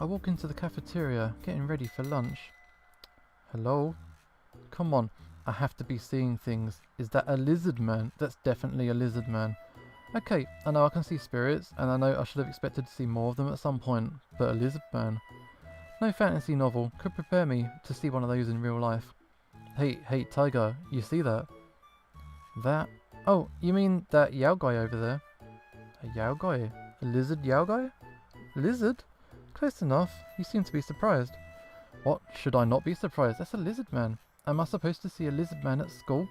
I walk into the cafeteria, getting ready for lunch. Hello? Come on, I have to be seeing things. Is that a lizard man? That's definitely a lizard man. Okay, I know I can see spirits, and I know I should have expected to see more of them at some point, but a lizard man? No fantasy novel could prepare me to see one of those in real life. Hey, Tiger, you see that? That? Oh, you mean that yokai over there? A yokai? A lizard yokai? Lizard? Close enough. You seem to be surprised. What? Should I not be surprised? That's a lizard man. Am I supposed to see a lizard man at school?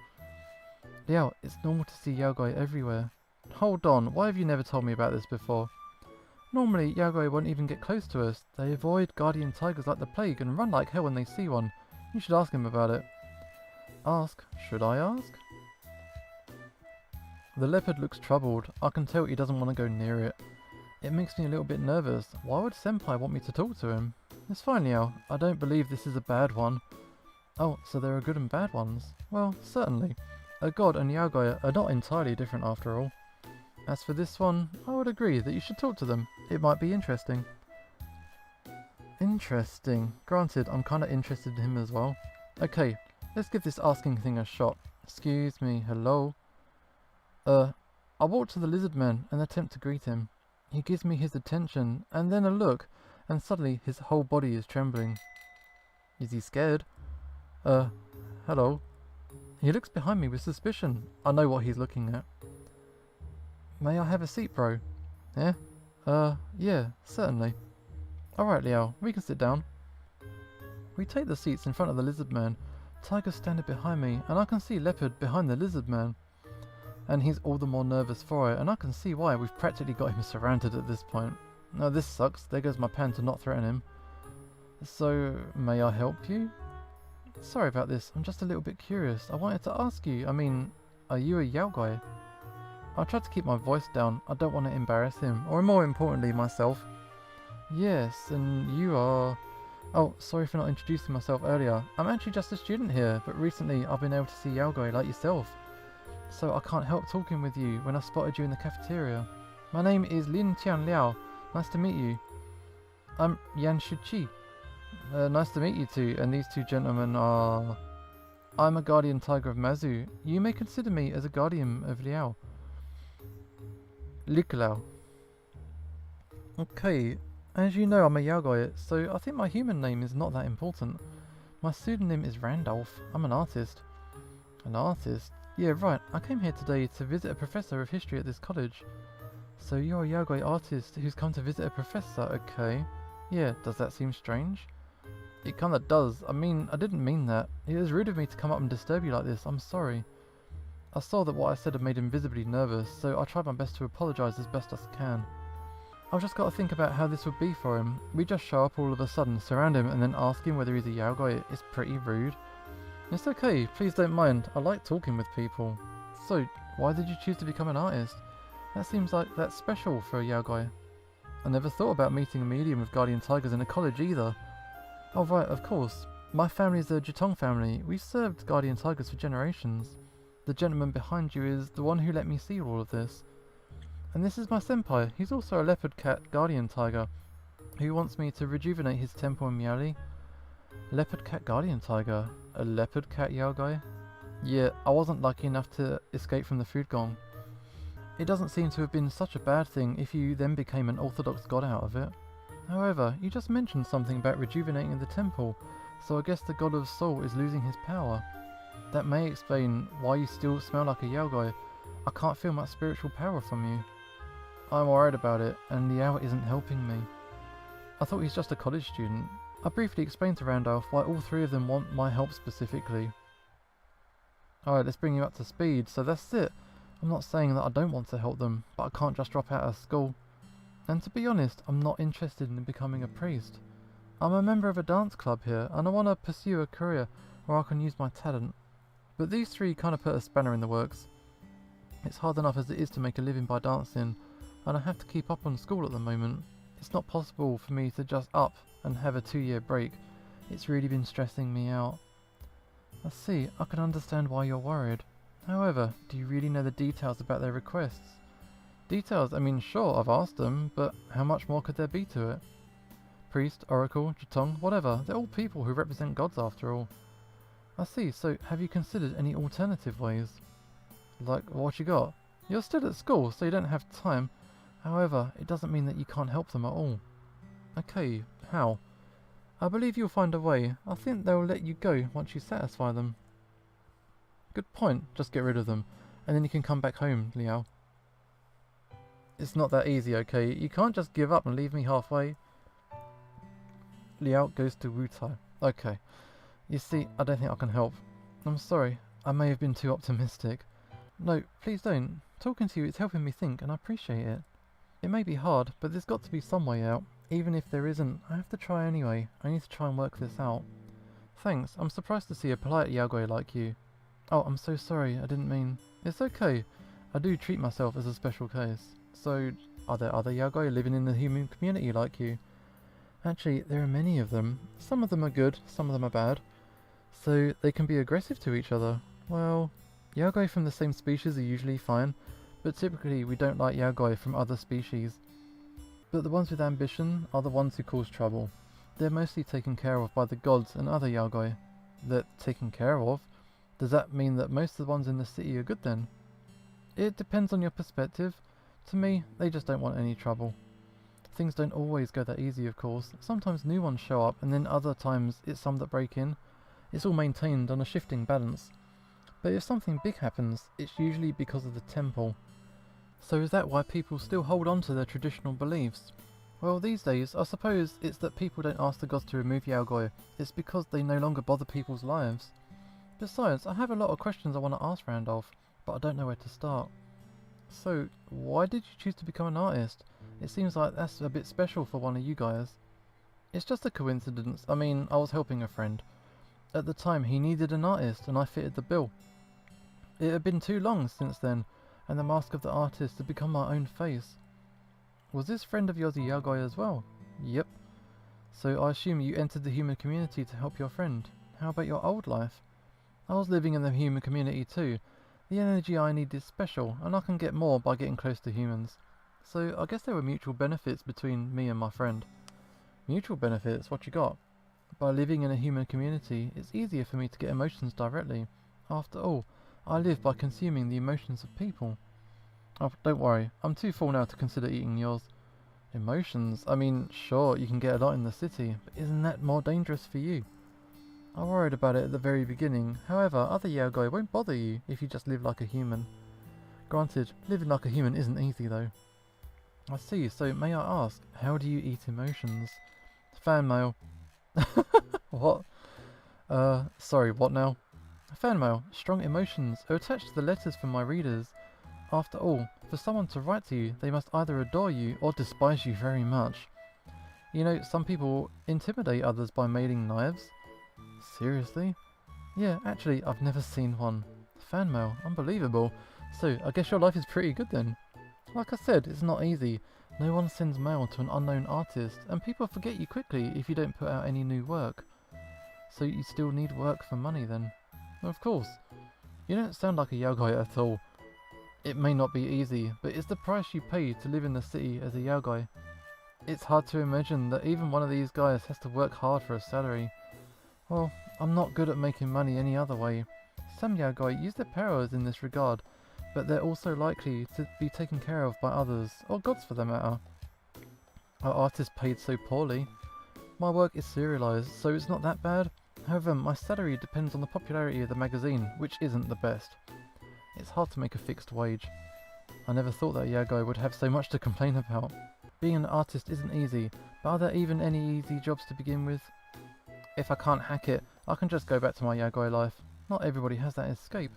Liao, it's normal to see yokai everywhere. Hold on, why have you never told me about this before? Normally, yokai won't even get close to us. They avoid guardian tigers like the plague and run like hell when they see one. You should ask him about it. Ask? Should I ask? The leopard looks troubled. I can tell he doesn't want to go near it. It makes me a little bit nervous. Why would Senpai want me to talk to him? It's fine, Liao. I don't believe this is a bad one. Oh, so there are good and bad ones? Well, certainly. A god and yokai are not entirely different after all. As for this one, I would agree that you should talk to them. It might be interesting. Interesting. Granted, I'm kinda interested in him as well. Okay, let's give this asking thing a shot. Excuse me, hello? I walk to the lizard man and attempt to greet him. He gives me his attention, and then a look, and suddenly his whole body is trembling. Is he scared? Hello? He looks behind me with suspicion. I know what he's looking at. May I have a seat, bro? Yeah? Yeah, certainly. Alright, Liao, we can sit down. We take the seats in front of the lizard man. Tiger's standing behind me, and I can see Leopard behind the lizard man. And he's all the more nervous for it, and I can see why. We've practically got him surrounded at this point. Now this sucks. There goes my plan to not threaten him. So, may I help you? Sorry about this. I'm just a little bit curious. I wanted to ask you, are you a yokai? I tried to keep my voice down. I don't want to embarrass him, or more importantly, myself. Yes, and you are... Oh, sorry for not introducing myself earlier. I'm actually just a student here, but recently I've been able to see yokai like yourself. So I can't help talking with you when I spotted you in the cafeteria. My name is Lin Tian Liao. Nice to meet you. I'm Yan Shuqi. Nice to meet you too, and these two gentlemen are... I'm a guardian tiger of Mazu. You may consider me as a guardian of Liao. Liao. Okay, as you know I'm a yokai, so I think my human name is not that important. My pseudonym is Randolph. I'm an artist. An artist? Yeah, right. I came here today to visit a professor of history at this college. So you're a yokai artist who's come to visit a professor, okay. Yeah, does that seem strange? It kinda does. I didn't mean that. It was rude of me to come up and disturb you like this. I'm sorry. I saw that what I said had made him visibly nervous, so I tried my best to apologise as best as I can. I've just got to think about how this would be for him. We just show up all of a sudden, surround him, and then ask him whether he's a yokai. It's pretty rude. It's okay, please don't mind. I like talking with people. So, why did you choose to become an artist? That seems like that's special for a yokai. I never thought about meeting a medium with guardian tigers in a college either. Oh right, of course. My family is the Jitong family. We've served guardian tigers for generations. The gentleman behind you is the one who let me see all of this. And this is my senpai. He's also a leopard cat guardian tiger who wants me to rejuvenate his temple in Miali. Leopard cat guardian tiger? A leopard cat yokai? Yeah, I wasn't lucky enough to escape from the food gong. It doesn't seem to have been such a bad thing if you then became an orthodox god out of it. However, you just mentioned something about rejuvenating the temple, so I guess the god of soul is losing his power. That may explain why you still smell like a yokai. I can't feel much spiritual power from you. I'm worried about it, and Liao isn't helping me. I thought he's just a college student. I briefly explained to Randolph why all three of them want my help specifically. Alright, let's bring you up to speed, so that's it. I'm not saying that I don't want to help them, but I can't just drop out of school. And to be honest, I'm not interested in becoming a priest. I'm a member of a dance club here, and I want to pursue a career where I can use my talent. But these three kind of put a spanner in the works. It's hard enough as it is to make a living by dancing, and I have to keep up on school at the moment. It's not possible for me to just up and have a 2-year break. It's really been stressing me out. I see, I can understand why you're worried. However, do you really know the details about their requests? Details? Sure, I've asked them, but how much more could there be to it? priest, oracle, Jatong, whatever. They're all people who represent gods after all. I see, so have you considered any alternative ways? Like, what you got? You're still at school, so you don't have time. However, it doesn't mean that you can't help them at all. Okay, how? I believe you'll find a way. I think they'll let you go once you satisfy them. Good point, just get rid of them, and then you can come back home, Liao. It's not that easy, okay? You can't just give up and leave me halfway. Liao goes to Wu Tai. Okay. You see, I don't think I can help. I'm sorry, I may have been too optimistic. No, please don't. Talking to you is helping me think, and I appreciate it. It may be hard, but there's got to be some way out. Even if there isn't, I have to try anyway. I need to try and work this out. Thanks, I'm surprised to see a polite Yaoi like you. Oh, I'm so sorry, I didn't mean... It's okay. I do treat myself as a special case. So, are there other Yaoi living in the human community like you? Actually, there are many of them. Some of them are good, some of them are bad. So, they can be aggressive to each other. Well, Yaoi from the same species are usually fine, but typically we don't like Yaoi from other species. But the ones with ambition are the ones who cause trouble. They're mostly taken care of by the gods and other Yaoi. They're taken care of? Does that mean that most of the ones in the city are good then? It depends on your perspective. To me, they just don't want any trouble. Things don't always go that easy, of course. Sometimes new ones show up, and then other times it's some that break in. It's all maintained on a shifting balance. But if something big happens, it's usually because of the temple. So is that why people still hold on to their traditional beliefs? Well, these days, I suppose it's that people don't ask the gods to remove Yaoi. It's because they no longer bother people's lives. Besides, I have a lot of questions I want to ask Randolph, but I don't know where to start. So, why did you choose to become an artist? It seems like that's a bit special for one of you guys. It's just a coincidence. I mean, I was helping a friend. At the time, he needed an artist, and I fitted the bill. It had been too long since then, and the mask of the artist had become my own face. Was this friend of yours a Yaoi as well? Yep. So I assume you entered the human community to help your friend. How about your old life? I was living in the human community too. The energy I need is special, and I can get more by getting close to humans. So I guess there were mutual benefits between me and my friend. Mutual benefits? What you got? By living in a human community, it's easier for me to get emotions directly. After all, I live by consuming the emotions of people. Oh, don't worry, I'm too full now to consider eating yours. Emotions? I mean, sure, you can get a lot in the city, but isn't that more dangerous for you? I worried about it at the very beginning. However, other Yaoi won't bother you if you just live like a human. Granted, living like a human isn't easy though. I see, so may I ask, how do you eat emotions? Fan mail. What? Sorry, what now? Fan mail. Strong emotions are attached to the letters from my readers. After all, for someone to write to you, they must either adore you or despise you very much. You know, some people intimidate others by mailing knives. Seriously? Yeah, actually, I've never seen one. Fan mail, unbelievable. So, I guess your life is pretty good then. Like I said, it's not easy. No one sends mail to an unknown artist, and people forget you quickly if you don't put out any new work. So you still need work for money then? Of course. You don't sound like a Yaoi at all. It may not be easy, but it's the price you pay to live in the city as a Yaoi. It's hard to imagine that even one of these guys has to work hard for a salary. Well, I'm not good at making money any other way. Some Yaoi use their powers in this regard, but they're also likely to be taken care of by others, or gods for that matter. Our artists paid so poorly. My work is serialized, so it's not that bad. However, my salary depends on the popularity of the magazine, which isn't the best. It's hard to make a fixed wage. I never thought that Yaoi would have so much to complain about. Being an artist isn't easy, but are there even any easy jobs to begin with? If I can't hack it, I can just go back to my Yaoi life. Not everybody has that escape.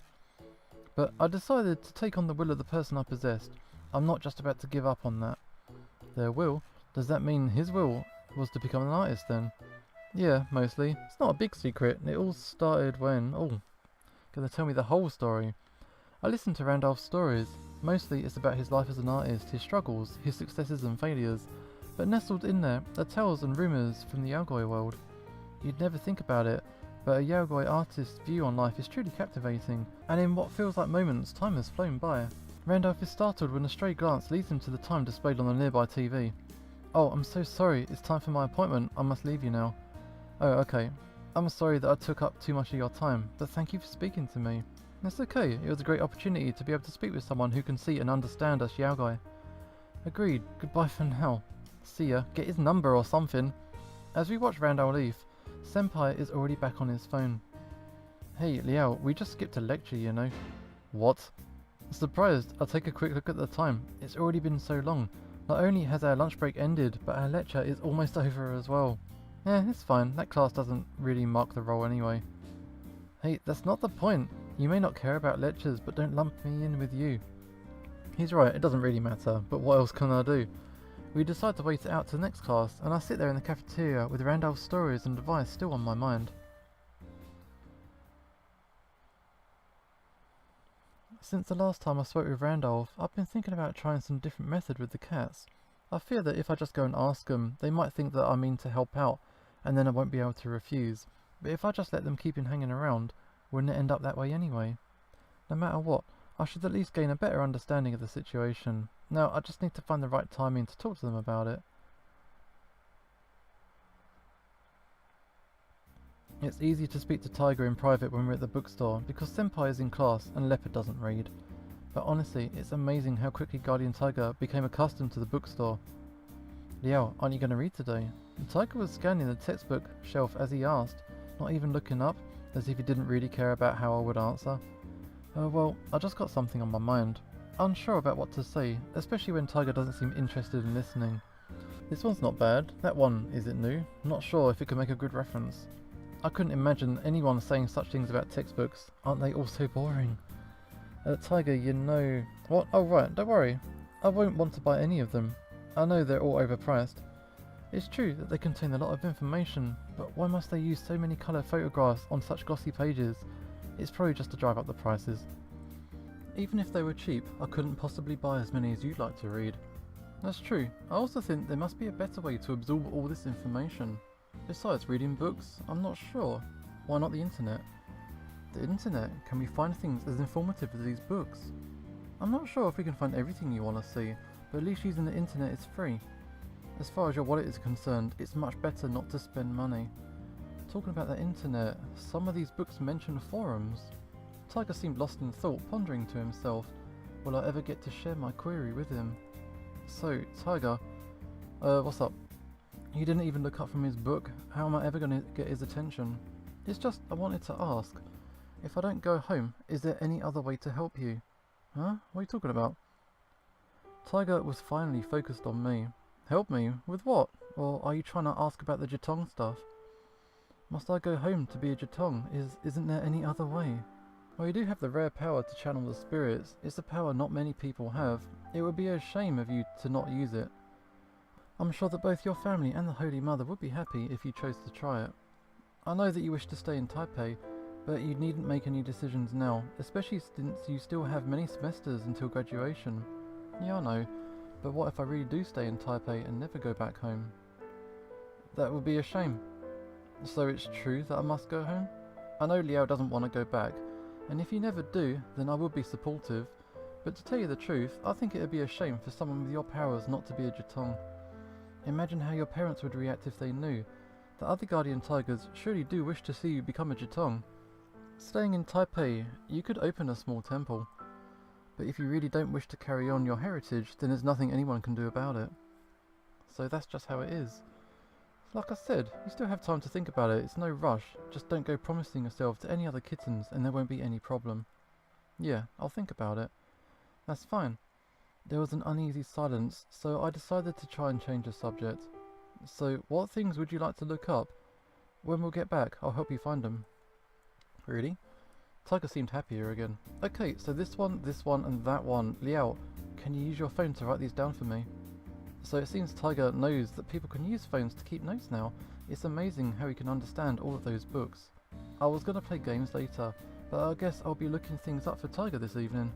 But I decided to take on the will of the person I possessed. I'm not just about to give up on that. Their will? Does that mean his will was to become an artist then? Yeah, mostly. It's not a big secret. It all started when... Oh, gonna tell me the whole story. I listened to Randolph's stories. Mostly it's about his life as an artist, his struggles, his successes and failures. But nestled in there are tales and rumours from the Yaoi world. You'd never think about it, but a Yaoi artist's view on life is truly captivating, and in what feels like moments, time has flown by. Randolph is startled when a stray glance leads him to the time displayed on the nearby TV. Oh, I'm so sorry. It's time for my appointment. I must leave you now. Oh, okay. I'm sorry that I took up too much of your time, but thank you for speaking to me. It's okay. It was a great opportunity to be able to speak with someone who can see and understand us yaoi. Agreed. Goodbye for now. See ya. Get his number or something. As we watch Randall leave, Senpai is already back on his phone. Hey, Liao, we just skipped a lecture, you know. What? Surprised. I'll take a quick look at the time. It's already been so long. Not only has our lunch break ended, but our lecture is almost over as well. It's fine. That class doesn't really mark the role anyway. Hey, that's not the point. You may not care about lectures, but don't lump me in with you. He's right, it doesn't really matter, but what else can I do? We decide to wait it out to the next class, and I sit there in the cafeteria with Randall's stories and advice still on my mind. Since the last time I spoke with Randolph, I've been thinking about trying some different method with the cats. I fear that if I just go and ask them, they might think that I mean to help out, and then I won't be able to refuse. But if I just let them keep hanging around, wouldn't it end up that way anyway? No matter what, I should at least gain a better understanding of the situation. Now, I just need to find the right timing to talk to them about it. It's easy to speak to Tiger in private when we're at the bookstore, because Senpai is in class and Leopard doesn't read. But honestly, it's amazing how quickly Guardian Tiger became accustomed to the bookstore. Liao, aren't you going to read today? Tiger was scanning the textbook shelf as he asked, not even looking up, as if he didn't really care about how I would answer. Well, I just got something on my mind. Unsure about what to say, especially when Tiger doesn't seem interested in listening. This one's not bad. That one, is it new? Not sure if it could make a good reference. I couldn't imagine anyone saying such things about textbooks. Aren't they all so boring? Tiger, you know... What? Oh right, don't worry. I won't want to buy any of them. I know they're all overpriced. It's true that they contain a lot of information, but why must they use so many colour photographs on such glossy pages? It's probably just to drive up the prices. Even if they were cheap, I couldn't possibly buy as many as you'd like to read. That's true. I also think there must be a better way to absorb all this information. Besides reading books, I'm not sure. Why not the internet? The internet? Can we find things as informative as these books? I'm not sure if we can find everything you want to see, but at least using the internet is free. As far as your wallet is concerned, it's much better not to spend money. Talking about the internet, some of these books mention forums. Tiger seemed lost in thought, pondering to himself, will I ever get to share my query with him? So, Tiger, what's up? He didn't even look up from his book. How am I ever going to get his attention? It's just, I wanted to ask. If I don't go home, is there any other way to help you? Huh? What are you talking about? Tiger was finally focused on me. Help me? With what? Or are you trying to ask about the Jitong stuff? Must I go home to be a Jitong? Isn't there any other way? Well, you do have the rare power to channel the spirits. It's a power not many people have. It would be a shame of you to not use it. I'm sure that both your family and the Holy Mother would be happy if you chose to try it. I know that you wish to stay in Taipei, but you needn't make any decisions now, especially since you still have many semesters until graduation. Yeah, I know, but what if I really do stay in Taipei and never go back home? That would be a shame. So it's true that I must go home? I know Liao doesn't want to go back, and if you never do, then I will be supportive. But to tell you the truth, I think it would be a shame for someone with your powers not to be a Jitong. Imagine how your parents would react if they knew. The other Guardian Tigers surely do wish to see you become a Jitong. Staying in Taipei, you could open a small temple. But if you really don't wish to carry on your heritage, then there's nothing anyone can do about it. So that's just how it is. Like I said, you still have time to think about it, it's no rush. Just don't go promising yourself to any other kittens and there won't be any problem. Yeah, I'll think about it. That's fine. There was an uneasy silence, so I decided to try and change the subject. So, what things would you like to look up? When we'll get back, I'll help you find them. Really? Tiger seemed happier again. Okay, so this one, and that one. Liao, can you use your phone to write these down for me? So it seems Tiger knows that people can use phones to keep notes now. It's amazing how he can understand all of those books. I was going to play games later, but I guess I'll be looking things up for Tiger this evening.